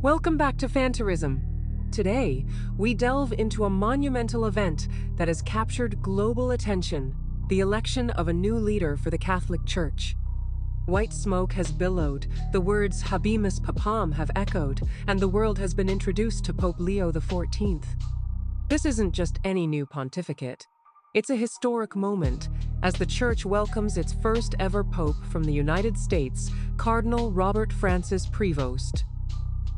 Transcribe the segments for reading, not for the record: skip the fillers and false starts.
Welcome back to Fantarism. Today, we delve into a monumental event that has captured global attention, the election of a new leader for the Catholic Church. White smoke has billowed, the words Habemus Papam have echoed, and the world has been introduced to Pope Leo XIV. This isn't just any new pontificate. It's a historic moment as the Church welcomes its first ever Pope from the United States, Cardinal Robert Francis Prevost.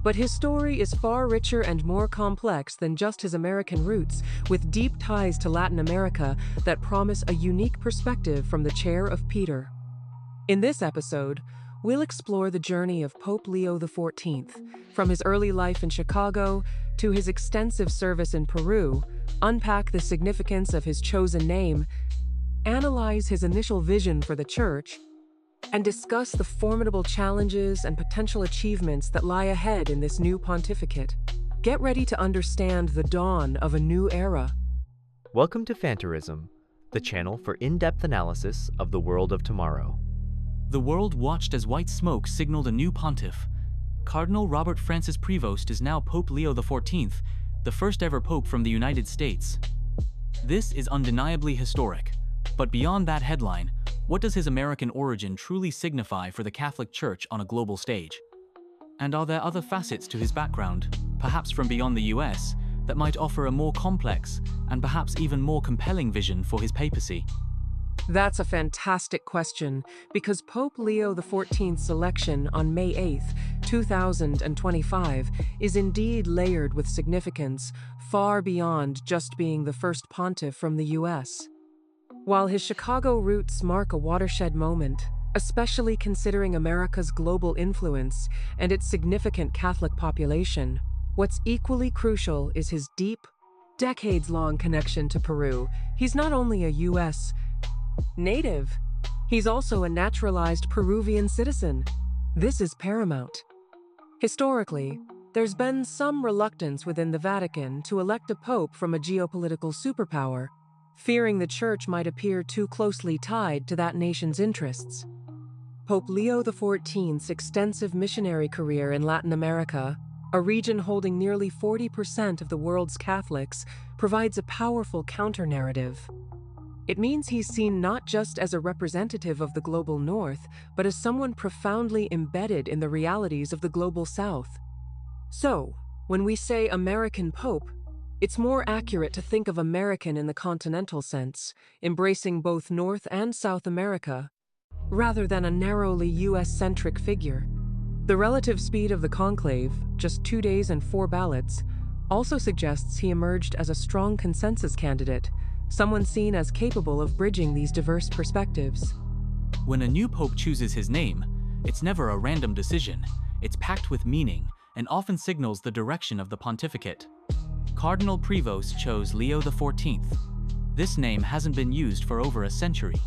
But his story is far richer and more complex than just his American roots, with deep ties to Latin America that promise a unique perspective from the chair of Peter. In this episode, we'll explore the journey of Pope Leo XIV, from his early life in Chicago to his extensive service in Peru, unpack the significance of his chosen name, analyze his initial vision for the Church, and discuss the formidable challenges and potential achievements that lie ahead in this new pontificate. Get ready to understand the dawn of a new era. Welcome to Fantarism, the channel for in-depth analysis of the world of tomorrow. The world watched as white smoke signaled a new pontiff. Cardinal Robert Francis Prevost is now Pope Leo XIV, the first ever pope from the United States. This is undeniably historic, but beyond that headline, what does his American origin truly signify for the Catholic Church on a global stage? And are there other facets to his background, perhaps from beyond the US, that might offer a more complex and perhaps even more compelling vision for his papacy? That's a fantastic question, because Pope Leo XIV's election on May 8, 2025, is indeed layered with significance far beyond just being the first pontiff from the US. While his Chicago roots mark a watershed moment, especially considering America's global influence and its significant Catholic population, what's equally crucial is his deep, decades-long connection to Peru. He's not only a U.S. native, he's also a naturalized Peruvian citizen. This is paramount. Historically, there's been some reluctance within the Vatican to elect a pope from a geopolitical superpower, fearing the Church might appear too closely tied to that nation's interests. Pope Leo XIV's extensive missionary career in Latin America, a region holding nearly 40% of the world's Catholics, provides a powerful counter-narrative. It means he's seen not just as a representative of the global North, but as someone profoundly embedded in the realities of the global South. So, when we say American Pope, it's more accurate to think of American in the continental sense, embracing both North and South America, rather than a narrowly US-centric figure. The relative speed of the conclave, just 2 days and 4 ballots, also suggests he emerged as a strong consensus candidate, someone seen as capable of bridging these diverse perspectives. When a new pope chooses his name, it's never a random decision. It's packed with meaning and often signals the direction of the pontificate. Cardinal Prevost chose Leo XIV. This name hasn't been used for over a century.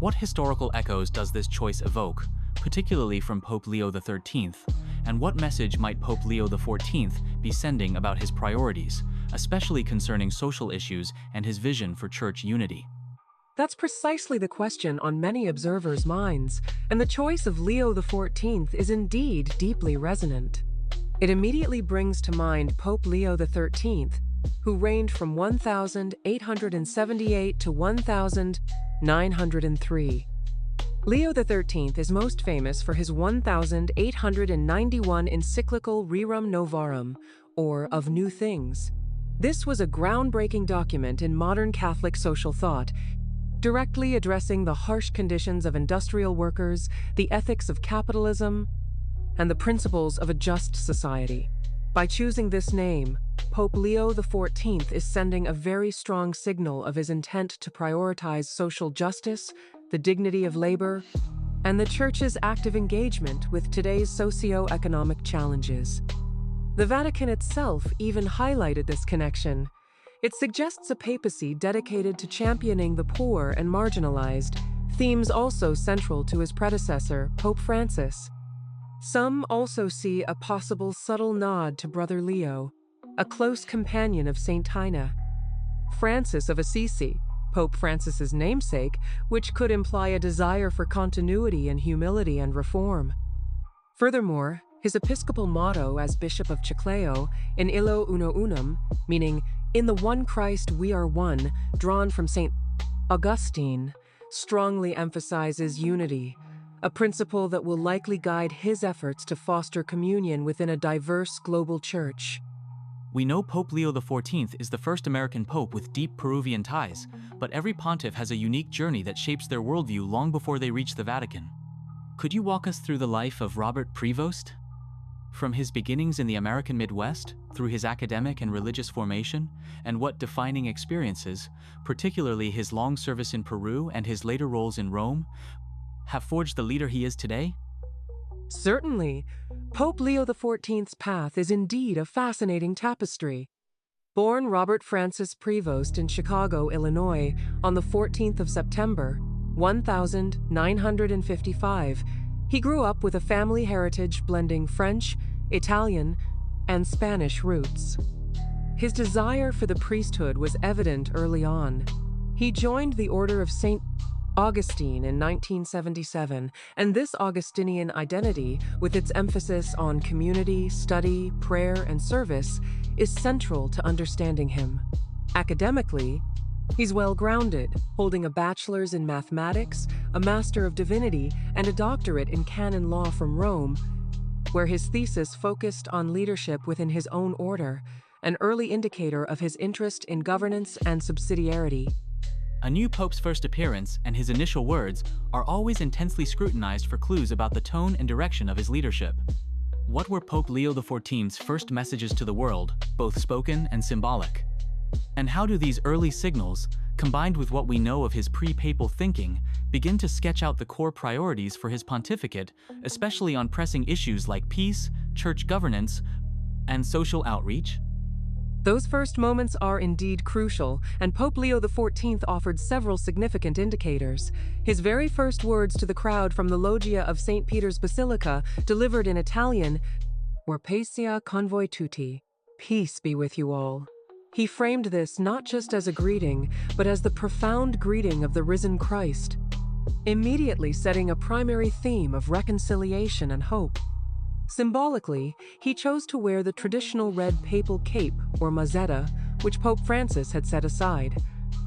What historical echoes does this choice evoke, particularly from Pope Leo XIII, and what message might Pope Leo XIV be sending about his priorities, especially concerning social issues and his vision for church unity? That's precisely the question on many observers' minds, and the choice of Leo XIV is indeed deeply resonant. It immediately brings to mind Pope Leo XIII, who reigned from 1878 to 1903. Leo XIII is most famous for his 1891 encyclical Rerum Novarum, or Of New Things. This was a groundbreaking document in modern Catholic social thought, directly addressing the harsh conditions of industrial workers, the ethics of capitalism, and the principles of a just society. By choosing this name, Pope Leo XIV is sending a very strong signal of his intent to prioritize social justice, the dignity of labor, and the Church's active engagement with today's socio-economic challenges. The Vatican itself even highlighted this connection. It suggests a papacy dedicated to championing the poor and marginalized, themes also central to his predecessor, Pope Francis. Some also see a possible subtle nod to Brother Leo, a close companion of Saint Tina. Francis of Assisi, Pope Francis's namesake, which could imply a desire for continuity and humility and reform. Furthermore, His episcopal motto as Bishop of Chiclayo, In illo uno unum, meaning, "In the one Christ we are one," drawn from St. Augustine, strongly emphasizes unity, a principle that will likely guide his efforts to foster communion within a diverse global church. We know Pope Leo XIV is the first American pope with deep Peruvian ties, but every pontiff has a unique journey that shapes their worldview long before they reach the Vatican. Could you walk us through the life of Robert Prevost? From his beginnings in the American Midwest, through his academic and religious formation, and what defining experiences, particularly his long service in Peru and his later roles in Rome, have forged the leader he is today? Certainly, Pope Leo XIV's path is indeed a fascinating tapestry. Born Robert Francis Prevost in Chicago, Illinois, on the 14th of September, 1955, he grew up with a family heritage blending French, Italian, and Spanish roots. His desire for the priesthood was evident early on. He joined the Order of St. Augustine in 1977, and this Augustinian identity, with its emphasis on community, study, prayer, and service, is central to understanding him. Academically, he's well-grounded, holding a bachelor's in mathematics, a master of divinity, and a doctorate in canon law from Rome, where his thesis focused on leadership within his own order, an early indicator of his interest in governance and subsidiarity. A new pope's first appearance and his initial words are always intensely scrutinized for clues about the tone and direction of his leadership. What were Pope Leo XIV's first messages to the world, both spoken and symbolic? And how do these early signals, combined with what we know of his pre-papal thinking, begin to sketch out the core priorities for his pontificate, especially on pressing issues like peace, church governance, and social outreach? Those first moments are indeed crucial, and Pope Leo XIV offered several significant indicators. His very first words to the crowd from the loggia of St. Peter's Basilica, delivered in Italian, were "Pacia con voi tutti," "Peace be with you all." He framed this not just as a greeting, but as the profound greeting of the risen Christ, immediately setting a primary theme of reconciliation and hope. Symbolically, he chose to wear the traditional red papal cape, or mazzetta, which Pope Francis had set aside,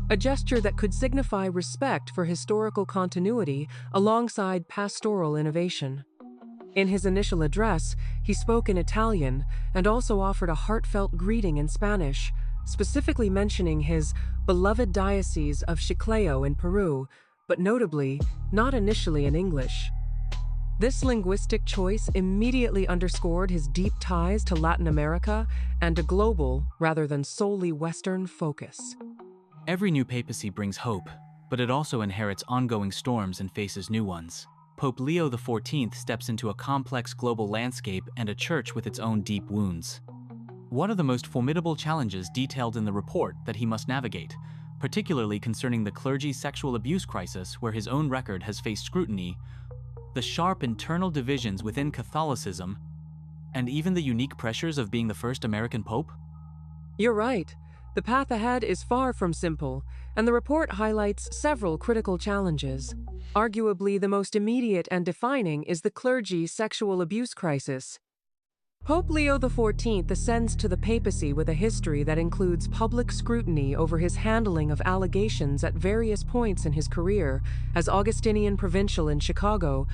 a gesture that could signify respect for historical continuity alongside pastoral innovation. In his initial address, he spoke in Italian and also offered a heartfelt greeting in Spanish, specifically mentioning his beloved diocese of Chiclayo in Peru, but notably, not initially in English. This linguistic choice immediately underscored his deep ties to Latin America and a global, rather than solely Western, focus. Every new papacy brings hope, but it also inherits ongoing storms and faces new ones. Pope Leo XIV steps into a complex global landscape and a church with its own deep wounds. What are the most formidable challenges detailed in the report that he must navigate, particularly concerning the clergy's sexual abuse crisis, where his own record has faced scrutiny, the sharp internal divisions within Catholicism, and even the unique pressures of being the first American pope? You're right. The path ahead is far from simple, and the report highlights several critical challenges. Arguably, the most immediate and defining is the clergy's sexual abuse crisis. Pope Leo XIV ascends to the papacy with a history that includes public scrutiny over his handling of allegations at various points in his career, as Augustinian provincial in Chicago,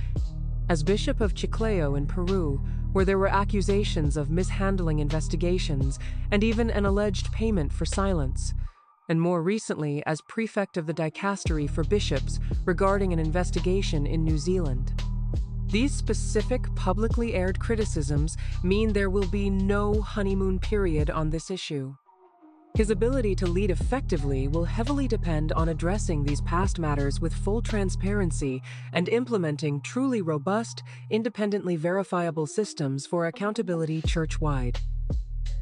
as Bishop of Chiclayo in Peru, where there were accusations of mishandling investigations and even an alleged payment for silence, and more recently as prefect of the dicastery for bishops regarding an investigation in New Zealand. These specific publicly aired criticisms mean there will be no honeymoon period on this issue. His ability to lead effectively will heavily depend on addressing these past matters with full transparency and implementing truly robust, independently verifiable systems for accountability church-wide.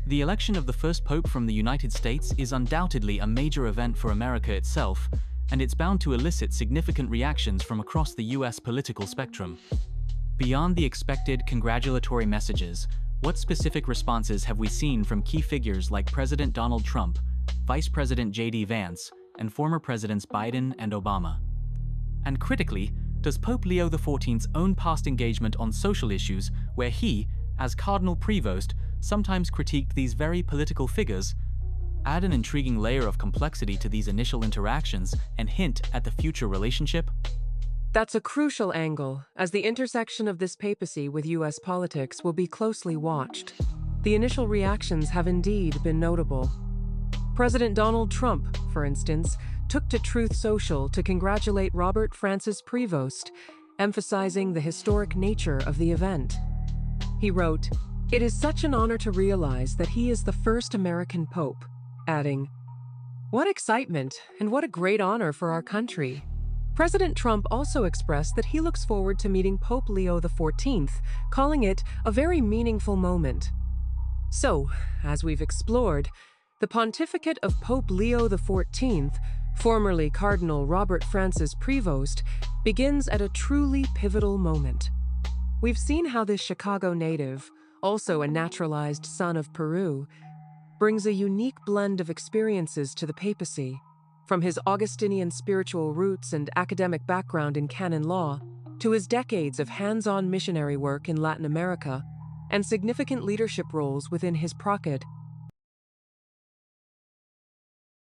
The election of the first pope from the United States is undoubtedly a major event for America itself, and it's bound to elicit significant reactions from across the US political spectrum. Beyond the expected congratulatory messages, what specific responses have we seen from key figures like President Donald Trump, Vice President J.D. Vance, and former Presidents Biden and Obama? And critically, does Pope Leo XIV's own past engagement on social issues, where he, as Cardinal Prevost sometimes critiqued these very political figures, add an intriguing layer of complexity to these initial interactions and hint at the future relationship? That's a crucial angle, as the intersection of this papacy with US politics will be closely watched. The initial reactions have indeed been notable. President Donald Trump, for instance, took to Truth Social to congratulate Robert Francis Prevost, emphasizing the historic nature of the event. He wrote, "It is such an honor to realize that he is the first American pope," adding, "What excitement and what a great honor for our country." President Trump also expressed that he looks forward to meeting Pope Leo XIV, calling it a very meaningful moment. So, as we've explored, the Pontificate of Pope Leo XIV, formerly Cardinal Robert Francis Prevost, begins at a truly pivotal moment. We've seen how this Chicago native, also a naturalized son of Peru, brings a unique blend of experiences to the papacy, from his Augustinian spiritual roots and academic background in canon law, to his decades of hands-on missionary work in Latin America, and significant leadership roles within his Procid,